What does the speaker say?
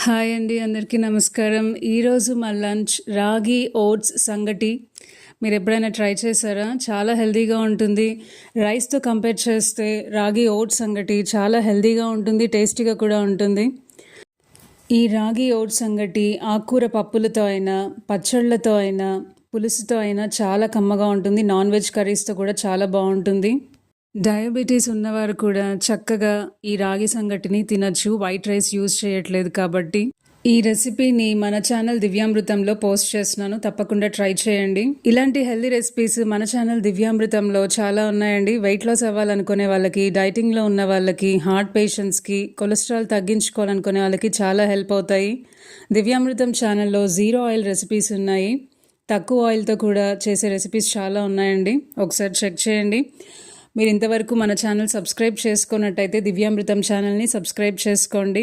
Hi అండి, అందరికీ నమస్కారం. ఈరోజు మా లంచ్ రాగి ఓట్స్ సంగటి. మీరు ఎప్పుడైనా ట్రై చేశారా? చాలా హెల్తీగా ఉంటుంది. రైస్తో కంపేర్ చేస్తే రాగి ఓట్స్ సంగటి చాలా హెల్తీగా ఉంటుంది, టేస్టీగా కూడా ఉంటుంది. ఈ రాగి ఓట్స్ సంగటి ఆకుకూర పప్పులతో అయినా, పచ్చళ్ళతో అయినా, పులుసుతో అయినా చాలా కమ్మగా ఉంటుంది. నాన్ వెజ్ కర్రీస్తో కూడా చాలా బాగుంటుంది. డయాబెటీస్ ఉన్నవారు కూడా చక్కగా ఈ రాగి సంగటిని తినచ్చు, వైట్ రైస్ యూజ్ చేయట్లేదు కాబట్టి. ఈ రెసిపీని మన ఛానల్ దివ్యామృతంలో పోస్ట్ చేస్తున్నాను, తప్పకుండా ట్రై చేయండి. ఇలాంటి హెల్దీ రెసిపీస్ మన ఛానల్ దివ్యామృతంలో చాలా ఉన్నాయండి. వెయిట్ లాస్ అవ్వాలనుకునే వాళ్ళకి, డైటింగ్లో ఉన్న వాళ్ళకి, హార్ట్ పేషెంట్స్కి, కొలెస్ట్రాల్ తగ్గించుకోవాలనుకునే వాళ్ళకి చాలా హెల్ప్ అవుతాయి. దివ్యామృతం ఛానల్లో జీరో ఆయిల్ రెసిపీస్ ఉన్నాయి, తక్కువ ఆయిల్తో కూడా చేసే రెసిపీస్ చాలా ఉన్నాయండి. ఒకసారి చెక్ చేయండి. మీరు ఇంతవరకు మన ఛానల్ సబ్స్క్రైబ్ చేసుకున్నట్టయితే దివ్యామృతం ఛానల్ని సబ్స్క్రైబ్ చేసుకోండి.